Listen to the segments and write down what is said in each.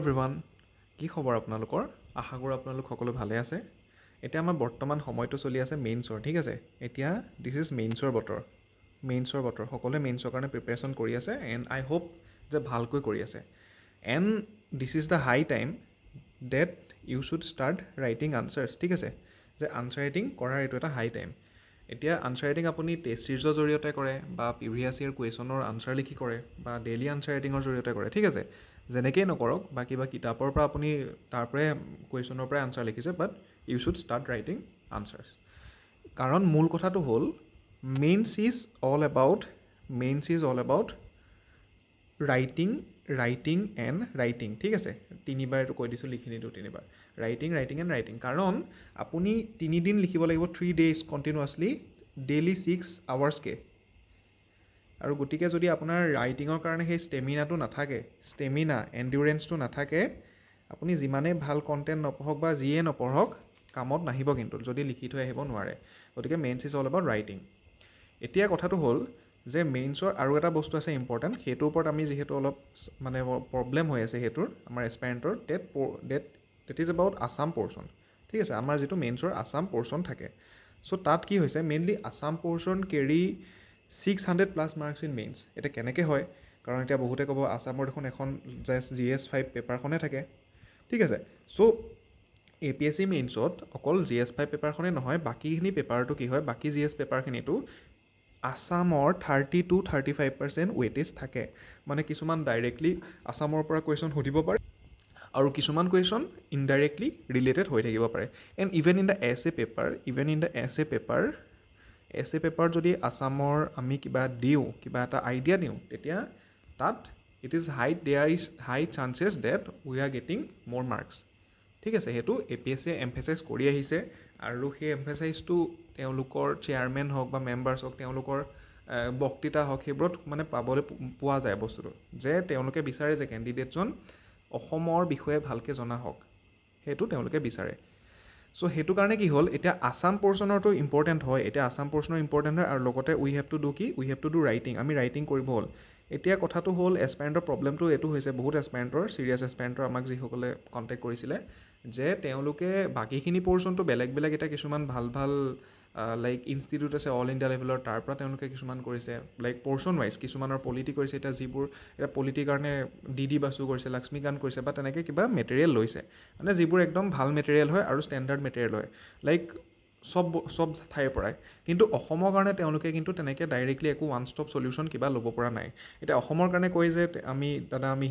Everyone কি খবৰ আপোনালোকৰ আশা কৰোঁ আপোনালোক সকলো ভালে আছে এতিয়া আমাৰ বৰ্তমান সময়টো চলি আছে মেইনছৰ ঠিক আছে এতিয়া দিছ ইজ মেইনছৰ বতৰ সকলোৱে মেইনছৰ কাৰণে প্ৰিপেৰেশ্যন কৰি আছে এণ্ড আই হোপ যে ভালকৈ কৰি আছে and this is the high time that you should start writing answers ঠিক আছে যে আনচাৰ ৰাইটিং কৰাৰ এইটো এটা হাই টাইম এতিয়া আনচাৰ ৰাইটিং আপুনি টেষ্ট ছিৰিজৰ জৰিয়তে কৰে বা প্ৰিভিয়াছ ইয়েৰ কুৱেশ্যনৰ আনচাৰ লিখি কৰে বা ডেইলি আনচাৰ ৰাইটিঙৰ জৰিয়তে কৰে ঠিক আছে যেনেকেই নকৰক বা কিবা কিতাপৰ পৰা আপুনি তাৰ পৰাই কুৱেশ্যনৰ পৰাই আনচাৰ লিখিছে but you should start writing answers কাৰণ মূল কথাটো হ'ল mains is all about writing and writing ঠিক আছে তিনিবাৰ এইটো কৈ দিছোঁ লিখি নিদিওঁ তিনিবাৰ ৰাইটিং এণ্ড ৰাইটিং কাৰণ আপুনি 3 দিন লিখিব লাগিব 3 days কণ্টিনিউৱাছলি ডেইলি 6 hours আৰু গতিকে যদি আপোনাৰ ৰাইটিঙৰ কাৰণে সেই এণ্ডুৰেঞ্চটো নাথাকে আপুনি যিমানেই ভাল কণ্টেণ্ট নপঢ়ক বা যিয়ে নপঢ়ক কামত নাহিব কিন্তু যদি লিখি থৈ আহিব নোৱাৰে গতিকে mains is all about writing এতিয়া কথাটো হ'ল যে মেইনছৰ আৰু এটা বস্তু আছে ইম্পৰ্টেণ্ট সেইটোৰ ওপৰত আমি যিহেতু অলপ মানে প্ৰব্লেম হৈ আছে সেইটোৰ আমাৰ এছপাইৰেণ্টৰ that is about Assam portion ঠিক আছে আমাৰ যিটো মেইনছৰ আছাম পৰ্চন থাকে চ' তাত কি হৈছে mainly Assam portion carry 600+ marks in mains এতিয়া কেনেকৈ হয় কাৰণ এতিয়া বহুতে ক'ব আছামৰ দেখোন এখন জাষ্ট GS5 পেপাৰখনে থাকে ঠিক আছে চ' APSC মেইনছত অকল GS5 পেপাৰখনেই নহয় বাকীখিনি পেপাৰটো কি হয় বাকী GS পেপাৰখিনিতো আছামৰ 30-35% ৱেইটেজ থাকে মানে কিছুমান ডাইৰেক্টলি আছামৰ পৰা কুৱেশ্যন সুধিব পাৰে আৰু কিছুমান কুৱেশ্যন ইনডাইৰেক্টলি ৰিলেটেড হৈ থাকিব পাৰে and even in the essay paper যদি আছামৰ আমি কিবা এটা আইডিয়া দিওঁ তেতিয়া তাত there is high chances that we are getting more marks ঠিক আছে সেইটো APSCয়ে এমফেচাইজ কৰি আহিছে আৰু সেই এমফেচাইজটো তেওঁলোকৰ চেয়াৰমেন হওক বা মেম্বাৰ্ছ হওক তেওঁলোকৰ বক্তৃতা হওক সেইবোৰত মানে পাবলৈ পোৱা যায় বস্তুটো যে তেওঁলোকে বিচাৰে যে কেণ্ডিডেটজন অসমৰ বিষয়ে ভালকৈ জনা হওক সেইটো তেওঁলোকে বিচাৰে চ' সেইটো কাৰণে কি হ'ল এতিয়া আছাম পৰ্চনৰটো ইম্পৰ্টেণ্ট হয় আৰু লগতে উই হেভ টু ডু ৰাইটিং আমি ৰাইটিং কৰিব হ'ল এতিয়া কথাটো হ'ল এছপাইৰেণ্টৰ প্ৰব্লেমটো এইটো হৈছে বহুত চিৰিয়াছ এছপাইৰেণ্টৰ আমাক যিসকলে কণ্টেক্ট কৰিছিলে যে তেওঁলোকে বাকীখিনি পৰ্চনটো বেলেগ এতিয়া কিছুমান ভাল লাইক ইনষ্টিটিউট আছে অল ইণ্ডিয়া লেভেলৰ তাৰ পৰা তেওঁলোকে কিছুমান কৰিছে লাইক পৰ্চন ৱাইজ কিছুমানৰ পলিটি কৰিছে এতিয়া পলিটিৰ কাৰণে ডি বাসু কৰিছে লক্ষ্মীকান্ত কৰিছে বা তেনেকৈ কিবা মেটেৰিয়েল লৈছে মানে যিবোৰ একদম ভাল মেটেৰিয়েল হয় আৰু ষ্টেণ্ডাৰ্ড মেটেৰিয়েল হয় লাইক চব ঠাইৰ পৰাই কিন্তু অসমৰ কাৰণে তেওঁলোকে কিন্তু তেনেকৈ ডাইৰেক্টলি একো ওৱান ষ্টপ চলিউশ্যন কিবা ল'ব পৰা নাই এতিয়া অসমৰ কাৰণে কয় যে আমি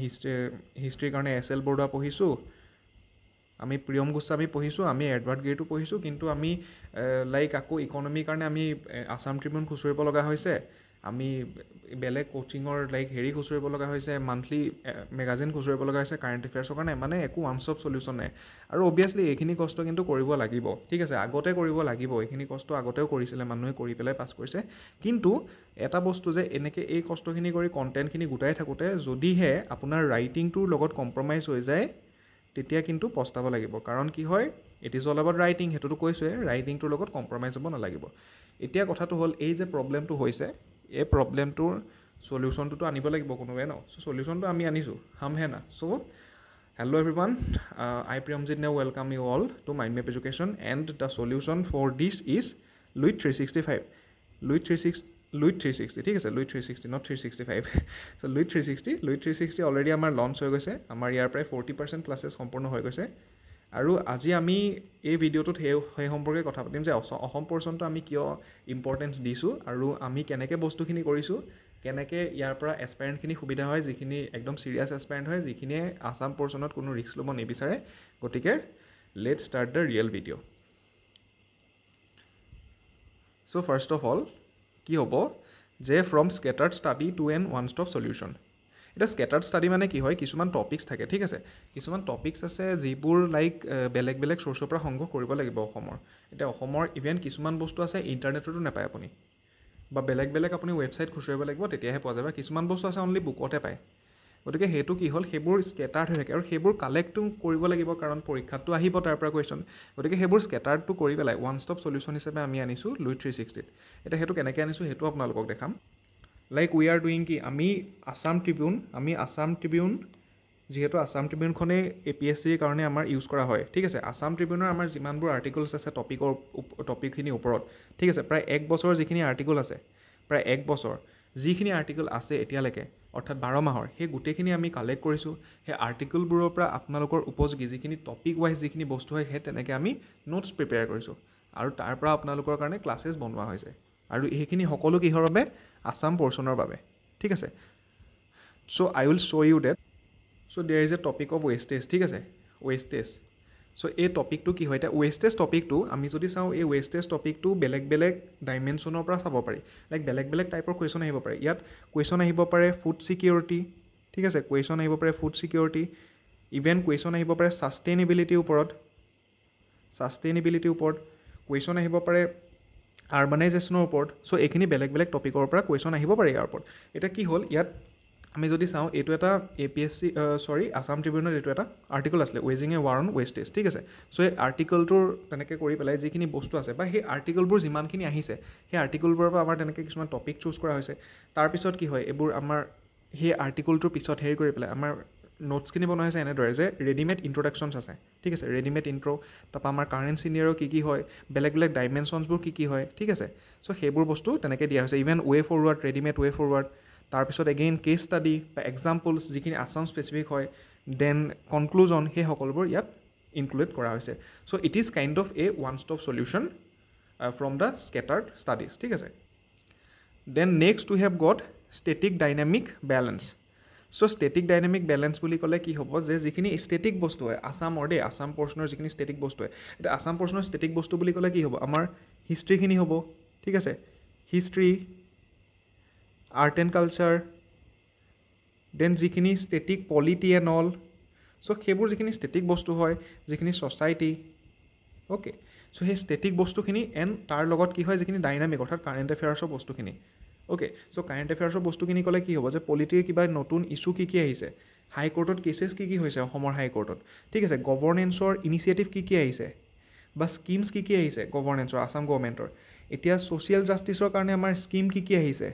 হিষ্ট্ৰীৰ কাৰণে SL বৰুৱা পঢ়িছোঁ আমি প্ৰিয়ম গোস্বামী পঢ়িছোঁ আমি এডৱাৰ্ড গেইটো পঢ়িছোঁ কিন্তু আমি লাইক আকৌ ইকনমিৰ কাৰণে আমি আছাম ট্ৰিবিউন খুচৰিব লগা হৈছে আমি বেলেগ কোচিঙৰ লাইক খুচৰিব লগা হৈছে মান্থলি মেগাজিন খুচৰিব লগা হৈছে কাৰেণ্ট এফেয়াৰ্ছৰ কাৰণে মানে একো ওৱান ষ্টপ চলিউশ্যন নাই আৰু অবভিয়াছলি এইখিনি কষ্ট কিন্তু কৰিব লাগিব ঠিক আছে আগতে কৰিব লাগিব এইখিনি কষ্ট আগতেও কৰিছিলে মানুহে কৰি পেলাই পাছ কৰিছে কিন্তু এটা বস্তু যে এনেকৈ এই কষ্টখিনি কৰি কণ্টেণ্টখিনি গোটাই থাকোঁতে যদিহে আপোনাৰ ৰাইটিংটোৰ লগত কম্প্ৰমাইজ হৈ যায় তেতিয়া কিন্তু পস্তাব লাগিব কাৰণ কি হয় it is all about writing সেইটোতো কৈছোঁৱে ৰাইটিংটোৰ লগত কম্প্ৰমাইজ হ'ব নালাগিব এতিয়া কথাটো হ'ল এই যে প্ৰব্লেমটো হৈছে এই প্ৰব্লেমটোৰ চলিউশ্যনটোতো আনিব লাগিব কোনোবাই ন চ' চলিউশ্যনটো আমি আনিছোঁ হামহে না চ' hello' everyone I Priyamjit Neog welcome you all to mind map education and the solution for this is Luit 360 ঠিক আছে Luit 360 not 365 so' Luit 360 already আমাৰ লঞ্চ হৈ গৈছে আমাৰ ইয়াৰ প্ৰায় 40% ক্লাছেছ সম্পূৰ্ণ হৈ গৈছে আৰু আজি আমি এই ভিডিঅ'টোত সেই সম্পৰ্কে কথা পাতিম যে অসম পৰ্চনটো আমি কিয় ইম্পৰ্টেঞ্চ দিছোঁ আৰু আমি কেনেকৈ বস্তুখিনি কৰিছোঁ কেনেকৈ ইয়াৰ পৰা এছপাইৰেণ্টখিনি সুবিধা হয় যিখিনি একদম চিৰিয়াছ এছপাইৰেণ্ট হয় যিখিনিয়ে আছাম পৰ্চনত কোনো ৰিস্ক ল'ব নিবিচাৰে গতিকে let's start the real video' so' first of all কি হ'ব যে from scattered study to an one stop solution এতিয়া স্কেটাৰ্ড ষ্টাডি মানে কি হয় কিছুমান টপিক্স থাকে ঠিক আছে কিছুমান টপিক্স আছে যিবোৰ লাইক বেলেগ চ'ৰ্চৰ পৰা সংগ্ৰহ কৰিব লাগিব এতিয়া অসমৰ ইভেন কিছুমান বস্তু আছে ইণ্টাৰনেটতো নাপায় আপুনি বা বেলেগ আপুনি ৱেবছাইট খুচৰিব লাগিব তেতিয়াহে পোৱা যাব কিছুমান বস্তু আছে অনলি বুকতে পায় গতিকে সেইটো কি হ'ল সেইবোৰ স্কেটাৰ্ড হৈ থাকে আৰু সেইবোৰ কালেক্টটো কৰিব লাগিব কাৰণ পৰীক্ষাটো আহিব তাৰ পৰা কুৱেশ্যন গতিকে সেইবোৰ স্কেটাৰ্ডটো কৰি পেলাই ওৱান ষ্টপ চলিউশ্যন হিচাপে আমি আনিছোঁ লুইথ 360 এতিয়া সেইটো কেনেকৈ আনিছোঁ সেইটো আপোনালোকক দেখাম লাইক উই আৰ ডুইং কি আমি আছাম ট্ৰিবিউন যিহেতু আছাম ট্ৰিবিউনখনে APSCৰ কাৰণে আমাৰ ইউজ কৰা হয় ঠিক আছে আছাম ট্ৰিবিউনৰ আমাৰ যিমানবোৰ আৰ্টিকলছ আছে টপিকখিনিৰ ওপৰত ঠিক আছে প্ৰায় 1 বছৰৰ যিখিনি আৰ্টিকল আছে প্ৰায় 1 বছৰ যিখিনি আৰ্টিকল আছে এতিয়ালৈকে অৰ্থাৎ 12 মাহৰ সেই গোটেইখিনি আমি কালেক্ট কৰিছোঁ সেই আৰ্টিকলবোৰৰ পৰা আপোনালোকৰ উপযোগী যিখিনি টপিক ৱাইজ যিখিনি বস্তু হয় সেই তেনেকৈ আমি নোটছ প্ৰিপেয়াৰ কৰিছোঁ আৰু তাৰ পৰা আপোনালোকৰ কাৰণে ক্লাছেছ বনোৱা হৈছে আৰু সেইখিনি সকলো কিহৰ বাবে আছাম পৰ্চনৰ বাবে ঠিক আছে so' I will show' you that so' there is a topic of wastage ঠিক আছে ৱেষ্টেজ চ' এই টপিকটো কি হয় এতিয়া ৱেষ্টেজ টপিকটো আমি যদি চাওঁ এই ৱেষ্টেজ টপিকটো বেলেগ বেলেগ ডাইমেনশ্যনৰ পৰা চাব পাৰি লাইক বেলেগ বেলেগ টাইপৰ কুৱেশ্যন আহিব পাৰে ইয়াত কুৱেশ্যন আহিব পাৰে ফুড ছিকিউৰিটি ঠিক আছে কুৱেশ্যন আহিব পাৰে ফুড ছিকিউৰিটি ইভেন কুৱেশ্যন আহিব পাৰে ছাষ্টেইনেবিলিটিৰ ওপৰত কুৱেশ্যন আহিব পাৰে আৰ্বানাইজেশ্যনৰ ওপৰত চ' এইখিনি বেলেগ বেলেগ টপিকৰ পৰা কুৱেশ্যন আহিব পাৰে ইয়াৰ ওপৰত এতিয়া কি হ'ল ইয়াত আমি যদি চাওঁ এইটো এটা আছাম ট্ৰিবিউনৰ এইটো এটা আৰ্টিকল আছিলে ৱেজিং এ ৱাৰ অন ৱেষ্টেজ ঠিক আছে চ' এই আৰ্টিকলটোৰ তেনেকৈ কৰি পেলাই যিখিনি বস্তু আছে বা সেই আৰ্টিকলবোৰ যিমানখিনি আহিছে সেই আৰ্টিকলবোৰৰ পৰা আমাৰ তেনেকৈ কিছুমান টপিক চুজ কৰা হৈছে তাৰপিছত কি হয় এইবোৰ আমাৰ সেই আৰ্টিকলটোৰ পিছত হেৰি কৰি পেলাই আমাৰ নোটছখিনি বনোৱা হৈছে এনেদৰে যে ৰেডিমেড ইণ্ট্ৰডাকশ্যনছ আছে ঠিক আছে ৰেডিমেড ইণ্ট্ৰ' তাৰপৰা আমাৰ কাৰেণ্ট চিনিয়ৰৰ কি হয় বেলেগ বেলেগ ডাইমেনশ্যনছবোৰ কি হয় ঠিক আছে চ' সেইবোৰ বস্তু তেনেকৈ দিয়া হৈছে even way forward readymade way forward তাৰপিছত এগেইন কেছ ষ্টাডি বা এক্সাম্পলছ যিখিনি আছাম স্পেচিফিক হয় দেন কনক্লুজন সেই সকলোবোৰ ইয়াত ইনক্লুড কৰা হৈছে so' it is kind of a one stop solution from the scattered studies ঠিক আছে then next we have got static dynamic balance so' static dynamic balance বুলি ক'লে কি হ'ব যে যিখিনি ষ্টেটিক বস্তু হয় আছাম পৰ্চনৰ যিখিনি ষ্টেটিক বস্তু হয় এতিয়া আছাম পৰ্চনৰ ষ্টেটিক বস্তু বুলি ক'লে কি হ'ব আমাৰ হিষ্ট্ৰীখিনি হ'ব ঠিক আছে history art and culture then যিখিনি static polity and all so' সেইবোৰ যিখিনি ষ্টেটিক বস্তু হয় যিখিনি ছ'চাইটি অ'কে চ' সেই ষ্টেটিক বস্তুখিনি এণ্ড তাৰ লগত কি হয় যিখিনি ডাইনামিক অৰ্থাৎ কাৰেণ্ট এফেয়াৰ্ছৰ বস্তুখিনি অ'কে চ' কাৰেণ্ট এফেয়াৰ্ছৰ বস্তুখিনি ক'লে কি হ'ব যে পলিটিৰ কিবা নতুন ইছ্যু কি আহিছে হাইকোৰ্টত কেছেছ কি হৈছে অসমৰ হাইকোৰ্টত ঠিক আছে গভৰ্নেন্সৰ ইনিচিয়েটিভ কি আহিছে বা স্কিমছ কি আহিছে গভৰ্নেন্সৰ আছাম গভৰ্ণমেণ্টৰ এতিয়া ছ'চিয়েল জাষ্টিছৰ কাৰণে আমাৰ স্কিম কি আহিছে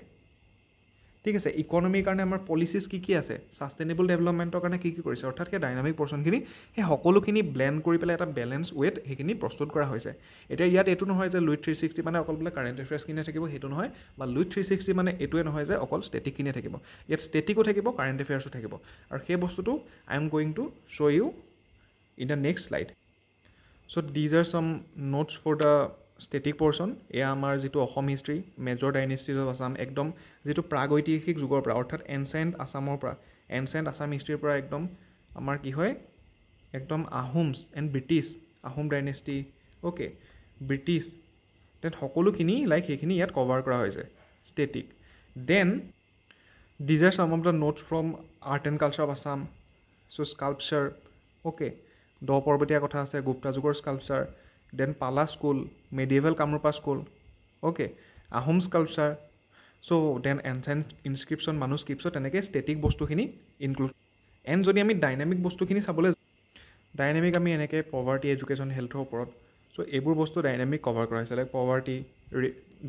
ঠিক আছে ইকনমিৰ কাৰণে আমাৰ পলিচিছ কি আছে ছাষ্টেইনেবল ডেভেলপমেণ্টৰ কাৰণে কি কৰিছে অৰ্থাৎ সেই ডাইনামিক পৰ্চনখিনি সেই সকলোখিনি ব্লেণ্ড কৰি পেলাই এটা বেলেঞ্চ ৱেত সেইখিনি প্ৰস্তুত কৰা হৈছে এতিয়া ইয়াত এইটো নহয় যে লুইথ 360 মানে অকল বোলে কাৰেণ্ট এফেয়াৰ্ছখিনিয়ে থাকিব সেইটো নহয় বা লুইথ 360 মানে এইটোৱে নহয় যে অকল ষ্টেটিকখিনিয়ে থাকিব ইয়াত ষ্টেটিকো থাকিব কাৰেণ্ট এফেয়াৰ্ছো থাকিব আৰু সেই বস্তুটো I am going to show' you in the next slide so' these are some notes for the static portion এয়া আমাৰ যিটো Assam history major dynasties of Assam একদম যিটো প্ৰাগৈতিহাসিক যুগৰ পৰা অৰ্থাৎ এনচেণ্ট আছামৰ পৰা এনচেণ্ট আছাম হিষ্ট্ৰীৰ পৰা একদম আমাৰ কি হয় একদম Ahoms and British Ahom dynasty okay British then সকলোখিনি লাইক সেইখিনি ইয়াত কভাৰ কৰা হৈছে static then these are some of the notes from art and culture of Assam so' sculpture okay Da Parbatia কথা আছে গুপ্তা যুগৰ sculpture then Pala school medieval Kamarupa school okay Ahom sculpture so' then ancient inscription manuscripts তেনেকৈ static বস্তুখিনি include and যদি আমি dynamic বস্তুখিনি চাবলৈ dynamic আমি এনেকৈ পভাৰ্টি এডুকেশ্যন হেল্থৰ ওপৰত চ' এইবোৰ বস্তু ডাইনামিক কভাৰ কৰা হৈছে like poverty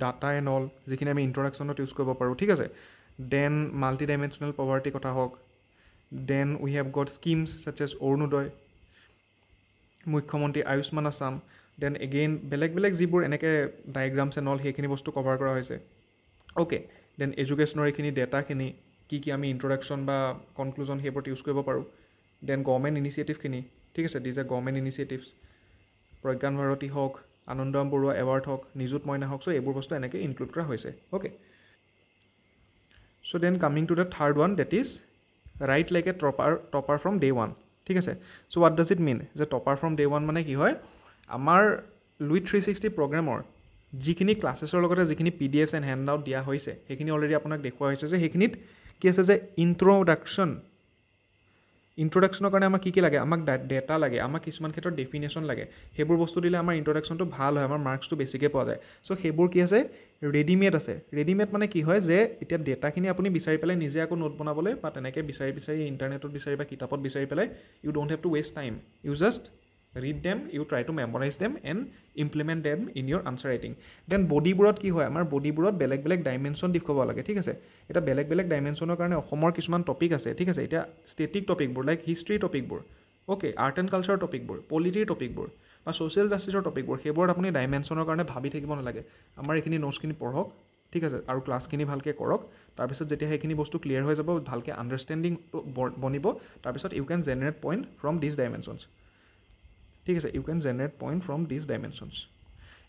data and all যিখিনি আমি ইণ্ট্ৰডাকশ্যনত ইউজ কৰিব পাৰোঁ ঠিক আছে দেন মাল্টি ডাইমেনশ্যনেল পভাৰ্টিৰ কথা হওক then we have got schemes such as Arunodoi Mukhyamantri Ayushman Assam then again বেলেগ বেলেগ যিবোৰ এনেকৈ ডায়েগ্ৰামছ এণ্ড অল সেইখিনি বস্তু কভাৰ কৰা হৈছে অ'কে দেন এডুকেশ্যনৰ এইখিনি ডেটাখিনি কি আমি ইণ্ট্ৰডাকশ্যন বা কনক্লুজন সেইবোৰত ইউজ কৰিব পাৰোঁ দেন গভৰ্ণমেণ্ট ইনিচিয়েটিভখিনি ঠিক আছে these are government initiatives Pragyan Bharati হওক আনন্দৰাম বৰুৱা এৱাৰ্ড হওক নিযুত মইনা হওক চ' এইবোৰ বস্তু এনেকৈ ইনক্লুড কৰা হৈছে okay so' then coming to the third one date is right like a topper from day one ঠিক আছে so' what does it mean যে টপাৰ ফ্ৰম ডে ওৱান মানে কি হয় আমাৰ লুইথ 360 প্ৰগ্ৰেমৰ যিখিনি ক্লাছেছৰ লগতে যিখিনি PDFs এণ্ড হেণ্ড আউট দিয়া হৈছে সেইখিনি অলৰেডি আপোনাক দেখুওৱা হৈছে যে সেইখিনিত কি আছে যে ইণ্ট্ৰডাকশ্যনৰ কাৰণে আমাক কি লাগে আমাক ডেটা লাগে আমাক কিছুমান ক্ষেত্ৰত ডেফিনেশ্যন লাগে সেইবোৰ বস্তু দিলে আমাৰ ইণ্ট্ৰডাকশ্যনটো ভাল হয় আমাৰ মাৰ্কছটো বেছিকৈ পোৱা যায় চ' সেইবোৰ কি আছে ৰেডিমেড আছে ৰেডিমেড মানে কি হয় যে এতিয়া ডেটাখিনি আপুনি বিচাৰি পেলাই নিজে আকৌ নোট বনাবলৈ বা তেনেকৈ বিচাৰি ইণ্টাৰনেটত বিচাৰি বা কিতাপত বিচাৰি পেলাই you don't have to waste time you just read them, you try to memorize them and implement them in your answer writing. Then bodyবোৰত কি হয় আমাৰ bodyবোৰত বেলেগ বেলেগ ডাইমেনশ্যন দেখুৱাব লাগে ঠিক আছে এটা বেলেগ বেলেগ ডাইমেনশ্যনৰ কাৰণে অসমৰ কিছুমান টপিক আছে ঠিক আছে এতিয়া ষ্টেটিক টপিকবোৰ লাইক হিষ্ট্ৰী টপিকবোৰ ওকে আৰ্ট এণ্ড কালচাৰ টপিকবোৰ পলিটিৰ টপিকবোৰ বা ছ'চিয়েল জাষ্টিছৰ টপিকবোৰ সেইবোৰত আপুনি ডাইমেনশ্যনৰ কাৰণে ভাবি থাকিব নালাগে আমাৰ এইখিনি নোটছখিনি পঢ়ক ঠিক আছে আৰু ক্লাছখিনি ভালকৈ কৰক তাৰপিছত যেতিয়া সেইখিনি বস্তু ক্লিয়াৰ হৈ যাব ভালকৈ আণ্ডাৰষ্টেণ্ডিংটো বনিব তাৰপিছত you can generate point from this dimensions ঠিক আছে you can generate point from this dimensions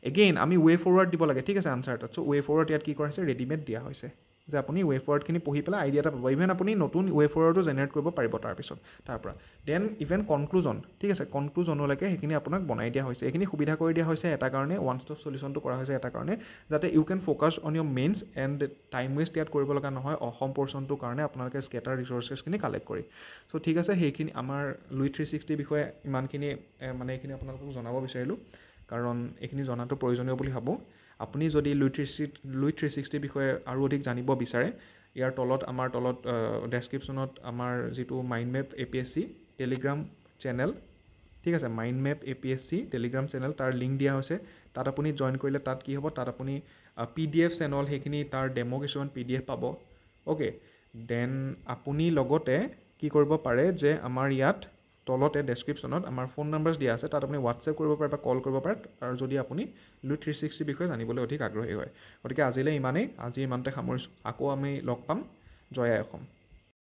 again আমি ৱে ফৰৱাৰ্ড দিব লাগে ঠিক আছে আনচাৰ এটাত চ' ৱে ফৰৱাৰ্ড ইয়াত কি কৰা হৈছে ৰেডিমেড দিয়া হৈছে যে আপুনি ৱে ফৰৱাৰ্ডখিনি পঢ়ি পেলাই আইডিয়া এটা পাব ইভেন আপুনি নতুন ৱে ফৰৱাৰ্ডো জেনেৰেট কৰিব পাৰিব তাৰপিছত তাৰপৰা দেন ইভেন কনক্লুজন ঠিক আছে কনক্লুজনলৈকে সেইখিনি আপোনাক বনাই দিয়া হৈছে এইখিনি সুবিধা কৰি দিয়া হৈছে এটা কাৰণে ওৱান ষ্টপ চলিউশ্যনটো কৰা হৈছে এটা কাৰণে যাতে you can focus on your mains and time waste ইয়াত কৰিব লগা নহয় অসম পৰ্চনটোৰ কাৰণে আপোনালোকে স্কেটাৰ ৰিচৰ্চেছখিনি কালেক্ট কৰি চ' ঠিক আছে সেইখিনি আমাৰ লুই 360 বিষয়ে ইমানখিনি মানে এইখিনি আপোনালোকক জনাব বিচাৰিলোঁ কাৰণ এইখিনি জনাটো প্ৰয়োজনীয় বুলি ভাবোঁ আপুনি যদি লুই 360 বিষয়ে আৰু অধিক জানিব বিচাৰে ইয়াৰ তলত আমাৰ তলত ডেছক্ৰিপশ্যনত আমাৰ যিটো mind map APSC Telegram channel ঠিক আছে mind map APSC Telegram channel তাৰ লিংক দিয়া হৈছে তাত আপুনি জইন কৰিলে তাত কি হ'ব তাত আপুনি PDF চেনেল সেইখিনি তাৰ ডেমো কিছুমান PDF পাব অ'কে দেন আপুনি লগতে কি কৰিব পাৰে যে আমাৰ ইয়াত তলতে ডেছক্ৰিপশ্যনত আমাৰ ফোন নাম্বাৰছ দিয়া আছে তাত আপুনি হোৱাটছএপ কৰিব পাৰে বা কল কৰিব পাৰে আৰু যদি আপুনি লুই 360 বিষয়ে জানিবলৈ অধিক আগ্ৰহী হয় গতিকে আজিলৈ ইমানেই আজি ইমানতে সামৰিছোঁ আকৌ আমি লগ পাম জয় আই অসম